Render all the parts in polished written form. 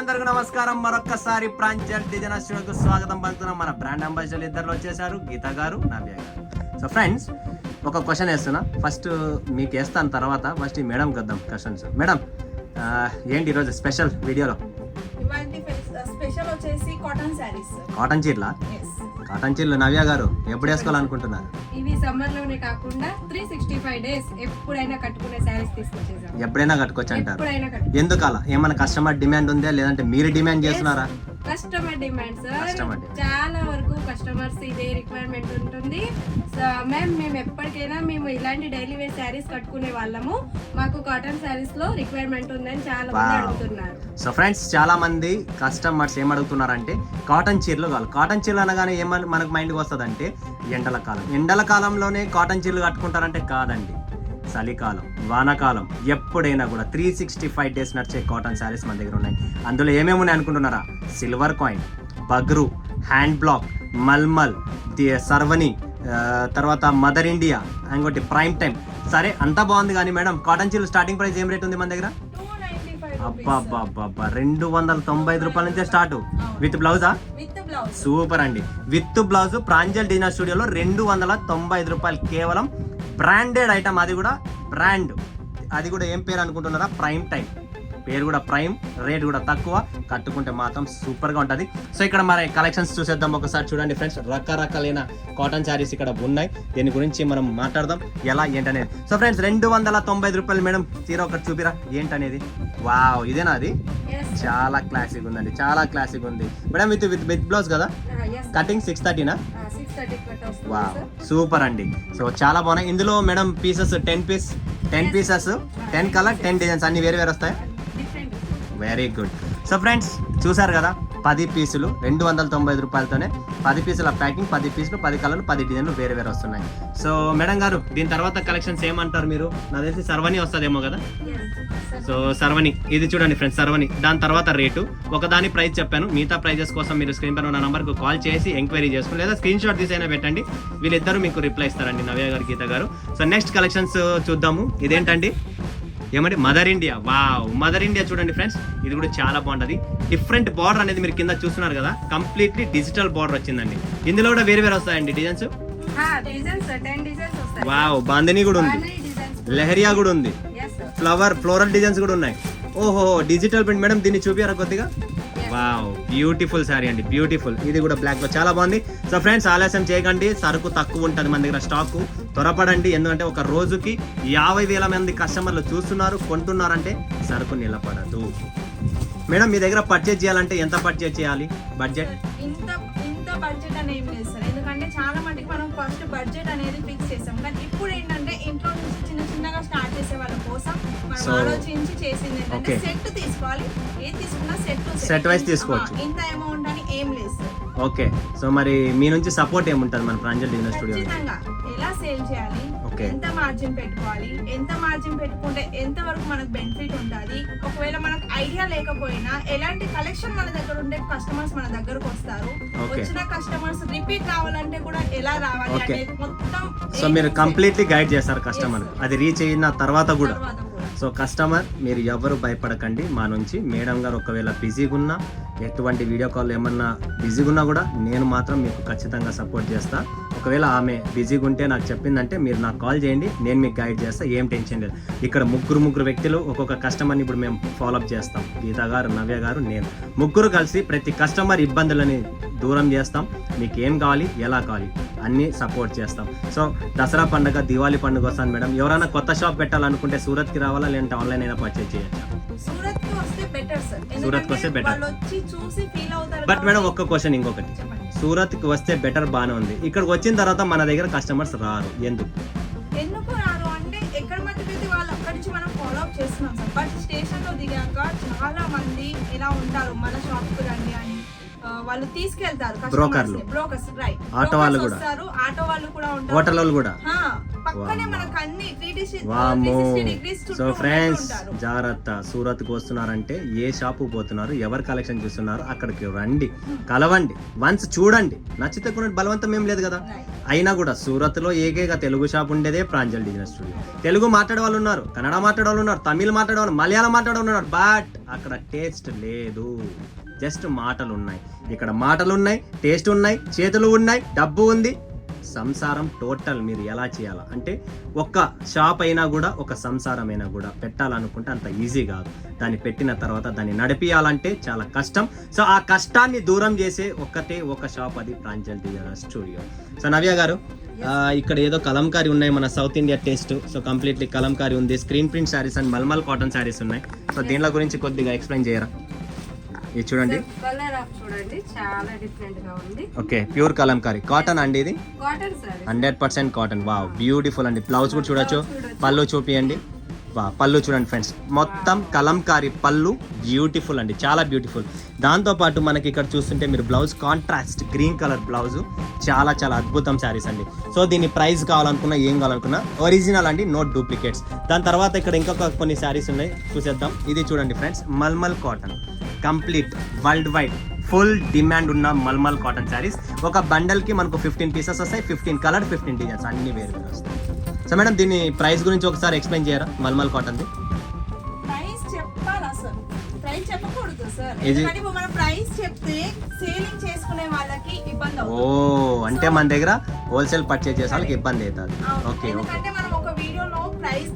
అందరికీ నమస్కారం. మరొక్కసారి ప్రాంజల్ డిజైనర్స్ కు స్వాగతం పలుకుతున్నాం. మన బ్రాండ్ అంబాసిడర్ ఇద్దరు వచ్చేసారు, గీత గారు, నవ్య గారు. సో ఫ్రెండ్స్, ఒక క్వశ్చన్ వేస్తున్నా. ఫస్ట్ మీకు వేస్తాను, తర్వాత ఫస్ట్ ఈ మేడంకి వద్దాం క్వశ్చన్స్. మేడం, ఏంటి ఈరోజు స్పెషల్ వీడియోలో? స్పెషల్ వచ్చేసి కాటన్ సారీస్. కాటన్ చీరలా? కాటన్ చీరలు నవ్య గారు ఎప్పుడు వేసుకోవాలనుకుంటున్నారు? ఇవి సమ్మర్ లోనే కాకుండా 365 డేస్ ఎప్పుడైనా కట్టుకునే సారీస్ తీసుకొచ్చేసాం. ఎప్పుడైనా కట్టుకోవచ్చు అంటారు. ఎందుకలా? ఏమైనా కస్టమర్ డిమాండ్ ఉందా, లేదంటే మీరు డిమాండ్ చేస్తున్నారా? కస్టమర్ డిమాండ్ సార్, చాలా వరకు కస్టమర్స్ ఇదే రిక్వైర్మెంట్ ఉంటుంది. మేము ఎప్పటికైనా మేము ఇలాంటి డైలీ వేర్ శారీస్ కట్టుకునే వాళ్ళము, మాకు కాటన్ శారీస్ లో రిక్వైర్మెంట్ ఉందని చాలా మంది అడుగుతున్నారు. సో ఫ్రెండ్స్, చాలా మంది కస్టమర్స్ ఏం అడుగుతున్నారంటే కాటన్ చీరలు కావాలి. కాటన్ చీరలు అనగానే ఏమని మనకు మైండ్కి వస్తుంది అంటే ఎండల కాలం. ఎండల కాలంలోనే కాటన్ చీరలు కట్టుకుంటారంటే కాదండి, చలికాలం, వానాకాలం, ఎప్పుడైనా కూడా 365 డేస్ నడిచే కాటన్ శారీస్ మన దగ్గర ఉన్నాయి. అందులో ఏమేమి ఉన్నాయి అనుకుంటున్నారా? Silver coin, Bagru, hand block, malmal, సర్వని, తర్వాత మదర్ ఇండియా, ఇంకోటి ప్రైమ్ టైం. సరే, అంతా బాగుంది కానీ మేడం, కాటన్ చీరలు స్టార్టింగ్ ప్రైస్ ఏం రేట్ ఉంది మన దగ్గర? అబ్బా 295 రూపాయల నుంచే స్టార్ట్. విత్ బ్లౌజా? సూపర్ అండి. విత్ బ్లౌజ్ ప్రాంజల్ డిజైనర్ స్టూడియోలో 295 రూపాయలు కేవలం. బ్రాండెడ్ ఐటమ్, అది కూడా బ్రాండ్. అది కూడా ఏం పేరు అనుకుంటున్నారా? Prime time. పేరు కూడా ప్రైమ్, రేట్ కూడా తక్కువ, కట్టుకుంటే మాత్రం సూపర్గా ఉంటుంది. సో ఇక్కడ మన కలెక్షన్స్ చూసేద్దాం ఒకసారి. చూడండి ఫ్రెండ్స్, రకరకాలైన కాటన్ శారీస్ ఇక్కడ ఉన్నాయి. దీని గురించి మనం మాట్లాడదాం ఎలా ఏంటనేది. సో ఫ్రెండ్స్, 295 రూపాయలు మేడం. చీర ఒకటి చూపిరా ఏంటనేది. వావ్, ఇదేనా అది? చాలా క్లాసిక్ ఉందండి, చాలా క్లాసిక్ ఉంది మేడం. విత్ బ్లౌజ్ కదా? కటింగ్ 630నా? వావ్, సూపర్ అండి. సో చాలా బాగున్నాయి. ఇందులో madam pieces 10 pieces, 10 colour, 10 designs అన్ని వేరు వేరు వస్తాయి. Very good. సో ఫ్రెండ్స్, చూసారు కదా, 10 పీసులు 295 రూపాయలతోనే 10 పీసుల ప్యాకింగ్, 10 పీసులు, 10 కలర్లు, 10 డిజైన్లు వేరే వేరే వస్తున్నాయి. సో మేడం గారు, దీని తర్వాత కలెక్షన్స్ ఏమంటారు మీరు? నాకు తెలిసి సర్వని వస్తుందేమో కదా? సో సర్వని, ఇది చూడండి ఫ్రెండ్స్, సర్వని. దాని తర్వాత రేటు ఒకదాని ప్రైస్ చెప్పాను. మిగతా ప్రైజెస్ కోసం మీరు స్క్రీన్ పైన ఉన్న నంబర్కు కాల్ చేసి ఎంక్వైరీ చేసుకుని, లేదా స్క్రీన్ షాట్ తీసి అయినా పెట్టండి. వీళ్ళిద్దరూ మీకు రిప్లై ఇస్తారండి, నవ్య గారు, గీత గారు. సో నెక్స్ట్ కలెక్షన్స్ చూద్దాము. ఇదేంటండి? ఏమంటే mother India. Wow, mother India చూడండి ఫ్రెండ్స్, ఇది కూడా చాలా బాగుంటుంది. డిఫరెంట్ బార్డర్ అనేది మీరు కింద చూస్తున్నారు కదా, కంప్లీట్లీ డిజిటల్ బార్డర్ వచ్చిందండి. ఇందులో కూడా వేరు వేరు వస్తాయండి డిజైన్స్. వావ్, బాందిని కూడా ఉంది, లెహరియా కూడా ఉంది, ఫ్లోరల్ డిజైన్స్ కూడా ఉన్నాయి. ఓహో, డిజిటల్ ప్రింట్ మేడం. దీన్ని చూపియారా కొద్దిగా? వావ్, బ్యూటిఫుల్ శారీ అండి, బ్యూటిఫుల్. ఇది కూడా బ్లాక్ లో చాలా బాగుంది. సో ఫ్రెండ్స్, ఆలస్యం చేయకండి, సరుకు తక్కువ ఉంటుంది మన దగ్గర, స్టాక్ త్వరపడండి. ఎందుకంటే ఒక రోజుకి 50,000 మంది కస్టమర్లు చూస్తున్నారు, కొంటున్నారంటే సరుకు నిలబడదు. మేడం, మీ దగ్గర పర్చేజ్ చేయాలంటే ఎంత పర్చేజ్ చేయాలి? బడ్జెట్ ఇంత బడ్జెట్ అని ఏం లేదు సార్, ఎందుకంటే చాలా మటుకు మనం ఫస్ట్ బడ్జెట్ అనేది ఫిక్స్ చేసాం. కానీ ఇప్పుడు ఏంటంటే ఇంట్లో నుంచి చిన్నగా స్టార్ట్ చేసే వాళ్ళ కోసం మనం ఆలోచించి చేసింది ఏంటంటే సెట్ తీసుకోవాలి. ఏది తీసుకున్నా సెట్ వైస్ తీసుకోవచ్చు. ఇంత అమౌంట్ అని ఏం లేదు సార్. ఓకే. సో మరి మీ నుంచి సపోర్ట్ ఏముంటుంది మన ప్రాంజల్ డిజైనర్ స్టూడియో? ఎలా సేల్ చేయాలి, ఎంత మార్జిన్ పెట్టుకోవాలి, ఎంత మార్జిన్ పెట్టుకుంటే ఎంత వరకు మనకు బెనిఫిట్ ఉంటుంది, ఒకవేళ మనకు ఐడియా లేకపోయినా ఎలాంటి కలెక్షన్ మన దగ్గర ఉండే కస్టమర్స్ మన దగ్గరకు వస్తారు, వచ్చిన కస్టమర్స్ రిపీట్ కావాలంటే కూడా ఎలా రావాలి అనేది మొత్తం. సో మీరు కంప్లీట్లీ గైడ్ చేస్తారు కస్టమర్, అది రీచ్ అయిన తర్వాత కూడా. సో కస్టమర్, మీరు ఎవరు భయపడకండి. మా నుంచి మేడం గారు ఒకవేళ బిజీగా ఉన్నా, ఎటువంటి వీడియో కాల్ ఏమన్నా బిజీగా ఉన్నా కూడా నేను మాత్రం మీకు ఖచ్చితంగా సపోర్ట్ చేస్తా. ఒకవేళ ఆమె బిజీగా ఉంటే నాకు చెప్పిందంటే మీరు నాకు కాల్ చేయండి, నేను మీకు గైడ్ చేస్తా, ఏం టెన్షన్ లేదు. ఇక్కడ ముగ్గురు వ్యక్తులు ఒక్కొక్క కస్టమర్ని ఇప్పుడు మేము ఫాలోఅప్ చేస్తాం. గీత గారు, నవ్య గారు, నేను, ముగ్గురు కలిసి ప్రతి కస్టమర్ ఇబ్బందులని దూరం చేస్తాం. మీకు ఏం కావాలి, ఎలా కావాలి అన్నీ సపోర్ట్ చేస్తాం. సో దసరా పండుగ, దివాళీ పండుగ వస్తాను మేడం. ఎవరైనా కొత్త షాప్ పెట్టాలనుకుంటే సూరత్కి రావాలా, లేదంటే ఆన్లైన్ అయినా పర్చేజ్ చేయొచ్చా? సూరత్కి వస్తే బెటర్. బట్ మేడం, ఒక్క క్వశ్చన్ ఇంకొకటి. సూరత్కి వస్తే బెటర్, బాగానే ఉంది. ఇక్కడికి వచ్చిన తర్వాత మన దగ్గర కస్టమర్స్ రారు, ఎందుకు రారు అంటే ఎక్కడ మధ్యకైతే వాళ్ళు అక్కడి నుంచి మనం ఫాలో అప్ చేస్తున్నాం సార్. బట్ స్టేషన్ లో దిగాక చాలా మంది ఇలా ఉంటారు, మన షాప్ కు రండి అని వాళ్ళు తీసుకెళ్తారు. Brokers, right. ఆటో వాళ్ళు కూడా ఉంటారు, హోటల్ వాళ్ళు కూడా పక్కనే మనకు అన్ని వామ్మో. 360 degrees సో చుట్టూ ఫ్రెండ్స్ ఉంటారు. జాగ్రత్త, సూరత్ కు వస్తున్నారంటే ఏ షాపు పోతున్నారు, ఎవరు కలెక్షన్ చూస్తున్నారు అక్కడికి రండి, కలవండి, వన్స్ చూడండి, నచ్చితే కొన్ని బలవంతం ఏం లేదు కదా. అయినా కూడా సూరత్ లో ఏకైక తెలుగు షాప్ ఉండేదే ప్రాంజల్ డిజైనర్ స్టూడియో. తెలుగు మాట్లాడే వాళ్ళు ఉన్నారు, కన్నడ మాట్లాడే వాళ్ళు ఉన్నారు, తమిళ్ మాట్లాడే వాళ్ళు, మలయాళం మాట్లాడే వాళ్ళు ఉన్నారు, బట్ అక్కడ టేస్ట్ లేదు, జస్ట్ మాటలు ఉన్నాయి. ఇక్కడ మాటలు ఉన్నాయి, టేస్ట్ ఉన్నాయి, చేతులు ఉన్నాయి, డబ్బు ఉంది, సంసారం టోటల్ మీరు ఎలా చేయాలా అంటే ఒక్క షాప్ అయినా కూడా ఒక సంసారం అయినా కూడా పెట్టాలనుకుంటే అంత ఈజీ కాదు. దాన్ని పెట్టిన తర్వాత దాన్ని నడిపియాలంటే చాలా కష్టం. సో ఆ కష్టాన్ని దూరం చేసే ఒక షాప్, అది Pranjal designer studio. So Navya గారు, ఇక్కడ ఏదో కలంకారీ ఉన్నాయి, మన south India taste. So completely Kalamkari ఉంది, screen print saris and mulmul cotton saris ఉన్నాయి. సో దీనిలో గురించి కొద్దిగా ఎక్స్ప్లెయిన్ చేయరా? ఇది చూడండి, కలర్ ఆఫ్ చూడండి, చాలా డిఫరెంట్ గా ఉంది. ఓకే, ప్యూర్ కలంకారీ కాటన్ అండి, ఇది cotton sorry 100% cotton. Wow, beautiful అండి. బ్లౌజ్ కూడా చూడొచ్చు, పళ్ళు చూపియండి. వా, పళ్ళు చూడండి ఫ్రెండ్స్, మొత్తం కలంకారీ పళ్ళు, బ్యూటిఫుల్ అండి, చాలా బ్యూటిఫుల్. దాంతోపాటు మనకి ఇక్కడ చూస్తుంటే మీరు blouse contrast green colour blouse, చాలా చాలా అద్భుతం శారీస్ అండి. సో దీని ప్రైస్ కావాలనుకున్నా, ఏం కావాలనుకున్నా ఒరిజినల్ అండి, నో డూప్లికేట్స్. దాని తర్వాత ఇక్కడ ఇంకొక కొన్ని శారీస్ ఉన్నాయి, చూసేద్దాం. ఇది చూడండి friends, mulmul cotton, complete worldwide full demand ఉన్న మల్మల్ కాటన్ శారీస్. ఒక బండల్ కి మనకు 15 పీసెస్ వస్తాయి, 15 కలర్, 15 డిజైన్స్, అన్ని వేరు వేరు వస్తాయి. సో మేడం, దీని ప్రైస్ గురించి ఒకసారి ఎక్స్ప్లెయిన్ చేయరా? మల్మల్ కాటన్ ది ప్రైస్ చెప్పాలా సార్? ప్రైస్ చెప్పకూడదు సార్, ఇది- ఎందుకంటే ఇప్పుడు మనం ప్రైస్ చెప్తే సేలింగ్ చేసుకునే వాళ్ళకి ఇబ్బంది ఓ అవుతుంది. అంటే మన దగ్గర హోల్సేల్ పర్చేజ్ చేసే వాళ్ళకి ఇబ్బంది అవుతుంది. అవును, ఓకే ఓకే, ఎందుకంటే మనం ఒక వీడియోలో ప్రైస్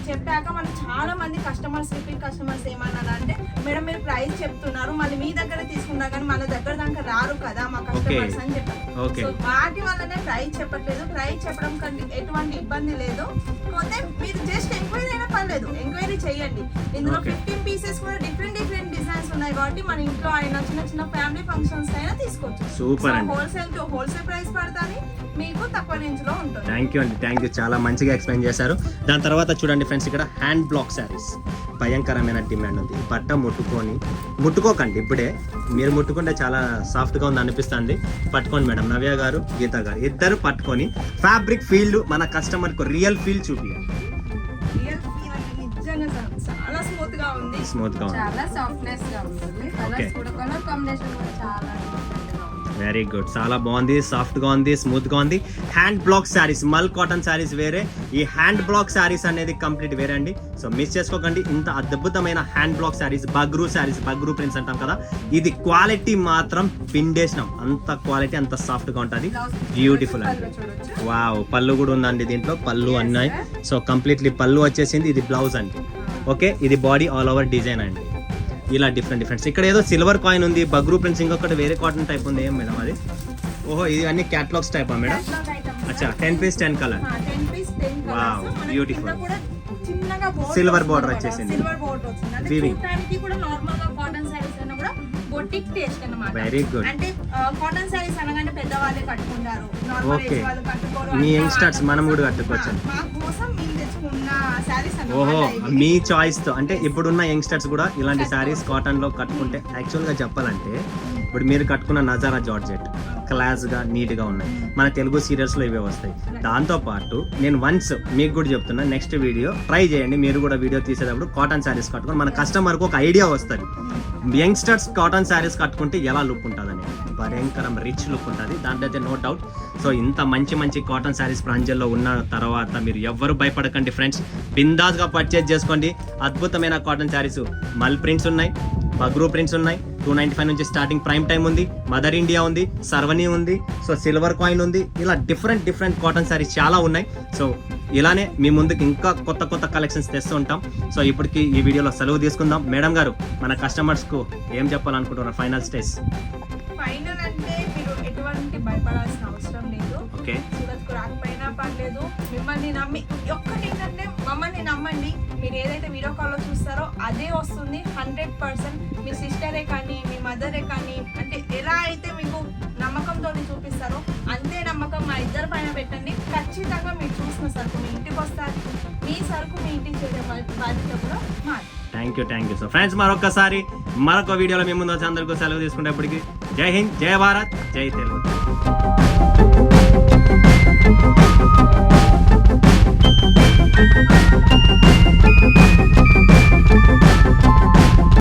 చెప్పాక మనకు చాలా మంది కస్టమర్స్, రిపీట్ కస్టమర్స్ ఏమన్నారు అంటే, మేడం మీరు ప్రైస్ చెప్తున్నారు, మళ్ళీ మీ దగ్గర తీసుకున్నా కానీ మన దగ్గర దాకా రారు కదా మా కస్టమర్స్ అని చెప్పారు. ఓకే. సో వాటి వల్లనే ప్రైస్ చెప్పట్లేదు. ప్రైస్ చెప్పడం కంటే ఎటువంటి ఇబ్బంది లేదు, పోతే మీరు జస్ట్ ఎంక్వైరీ అయినా పర్లేదు, ఎంక్వైరీ చేయండి. ఇందులో Okay. 15 పీసెస్ కూడా డిఫరెంట్ డిజైన్స్ ఉన్నాయి కాబట్టి మన ఇంట్లో అయినా చిన్న చిన్న ఫ్యామిలీ ఫంక్షన్స్ అయినా తీసుకోవచ్చు. సూపర్ అండి. హోల్సేల్ ప్రైస్ పడుతుంది, మీకు తక్కువ రేంజ్ లో ఉంటుంది. థ్యాంక్ యూ అండి, థ్యాంక్ యూ, చాలా మంచిగా ఎక్స్ప్లెయిన్ చేశారు. దాని తర్వాత చూడండి ఫ్రెండ్స్, ఇక్కడ హ్యాండ్ బ్లాక్ శారీస్ భయంకరమైన డిమాండ్ ఉంది. బట్ట ముట్టుకోకండి, ఇప్పుడే మీరు ముట్టుకుంటే చాలా సాఫ్ట్గా ఉంది అనిపిస్తుంది. పట్టుకోండి మేడం, నవ్య గారు, గీత గారు ఇద్దరు పట్టుకొని ఫ్యాబ్రిక్ ఫీల్ మన కస్టమర్కు రియల్ ఫీల్ చూపించాలి. రియల్ ఫీల్ అంటే నిజంగా చాలా స్మూత్ గా ఉంది. స్మూత్గా ఉంది, చాలా సాఫ్ట్నెస్ గా ఉంటుంది. కలర్స్ కూడా, కలర్ కాంబినేషన్ కూడా చాలా డిఫరెంట్ గా ఉంది. వెరీ గుడ్, చాలా బాగుంది, సాఫ్ట్ గా ఉంది, స్మూత్ గా ఉంది. హ్యాండ్ బ్లాక్ శారీస్, మల్ కాటన్ శారీస్ వేరే, ఈ హ్యాండ్ బ్లాక్ శారీస్ అనేది కంప్లీట్ వేరే అండి. సో మిస్ చేసుకోకండి, ఇంత అద్భుతమైన hand black saris, Bagru prints అంటాం కదా, ఇది క్వాలిటీ మాత్రం పిండేసినాం, అంత క్వాలిటీ, అంత సాఫ్ట్ గా ఉంటుంది, బ్యూటిఫుల్ అండి. చూడొచ్చు. వావ్, పళ్ళు కూడా ఉందండి దీంట్లో, పళ్ళు అన్నాయి. సో కంప్లీట్లీ పళ్ళు వచ్చేసింది, ఇది బ్లౌజ్ అండి. ఓకే, ఇది బాడీ ఆల్ ఓవర్ డిజైన్ అండి, ఇలా డిఫరెంట్. ఇక్కడ ఏదో సిల్వర్ కాయిన్ ఉంది, బగ్రూ ప్రింట్స్, ఇంకొకటి వేరే కాటన్ టైప్ ఉంది, ఏం మేడం అది? ఓహో, ఇది అన్ని క్యాటలాగ్స్ టైపా మేడం? అచ్చా, 10 piece 10 colour. 10 piece 10 Wow, colours. beautiful. చిన్నగా Silver border వచ్చేసింది. సిల్వర్ బోర్డర్ వచ్చింది. అంటే Weaving. చూడడానికి కూడా నార్మల్ గా కాటన్ సారీస్ అన్న కూడా బొటిక్ టేస్ట్ అన్నమాట. Very good. అంటే కాటన్ సారీస్ అనగానే పెద్దవాళ్ళే కట్టుకుంటారు, నార్మల్ Okay. ఏజ్ వాళ్ళు కట్టుకోరు. మీ అంటే యంగ్స్టర్స్ వాళ్ళ మనం కూడా కోసం, కట్టుకోవచ్చు. మా కోసం మేము తెచ్చుకున్న సారీస్ ఓహో, అన్నమాట ఇవి. మీ చాయిస్ తో, అంటే ఇప్పుడున్న యంగ్స్టర్స్ కూడా ఇలాంటి శారీస్ కాటన్ లో కట్టుకుంటే, యాక్చువల్ గా చెప్పాలంటే ఇప్పుడు మీరు కట్టుకున్న నజారా జార్జెట్ క్లాస్ గా నీట్ గా ఉన్నాయి, మన తెలుగు సీరియల్స్ లో ఇవే వస్తాయి. దాంతో పాటు నేను వన్స్ మీకు కూడా చెప్తున్నా, నెక్స్ట్ వీడియో ట్రై చేయండి, మీరు కూడా వీడియో తీసేటప్పుడు కాటన్ శారీస్ కట్టుకొని మన కస్టమర్ కు ఒక ఐడియా వస్తుంది, యంగ్స్టర్స్ కాటన్ శారీస్ కట్టుకుంటే ఎలా లుక్ ఉంటుందని. భయంకరం రిచ్ లుక్ ఉంటుంది, దాంట్లో అయితే నో డౌట్. సో ఇంత మంచి కాటన్ శారీస్ ప్రాంజల్లో ఉన్న తర్వాత మీరు ఎవ్వరు భయపడకండి ఫ్రెండ్స్, బిందాస్ గా పర్చేజ్ చేసుకోండి. అద్భుతమైన కాటన్ శారీస్, మల్ ప్రింట్స్ ఉన్నాయి, బగ్రూ ప్రింట్స్ ఉన్నాయి, 295 నుంచి స్టార్టింగ్ ప్రైమ్ టైం ఉంది, మదర్ ఇండియా ఉంది, సర్వనీ ఉంది, సో సిల్వర్ కాయిన్ ఉంది, ఇలా డిఫరెంట్ కాటన్ శారీస్ చాలా ఉన్నాయి. సో ఇలానే మీ ముందుకు ఇంకా కొత్త కలెక్షన్స్ తెస్తూ ఉంటాం. సో ఇప్పటికి ఈ వీడియోలో సెలవు తీసుకుందాం. మేడం గారు, మన కస్టమర్స్ కు ఏం చెప్పాలనుకుంటున్నారు ఫైనల్ స్టేజ్? ఫైనల్ అంటే మీరు ఎటువంటి భయపడాల్సిన అవసరం లేదు. ఓకే, సూరత్కు రాకపోయినా పర్లేదు, మిమ్మల్ని నమ్మి, ఒక్కటి ఏంటంటే మమ్మల్ని నమ్మండి, మీరు ఏదైతే వీడియో కాల్లో చూస్తారో అదే వస్తుంది 100%. మీ సిస్టరే కానీ మీ మదరే కానీ, అంటే ఎలా అయితే మీకు నమ్మకంతో చూపిస్తారో అంతే నమ్మకం మా ఇద్దరి పైన పెట్టండి. ఖచ్చితంగా మీరు చూసిన సరుకు మీ ఇంటికి వస్తారు, మీ సరుకు మీ ఇంటికి చేరే బాధ్యత కూడా మాది. Thank you. సో ఫ్రెండ్స్, మరొకసారి మరొక వీడియోలో మీ ముందు వచ్చి అందరికీ సెలవు తీసుకునేప్పటికి జై హింద్, జై భారత్, జై తెలుగు. బాయ్.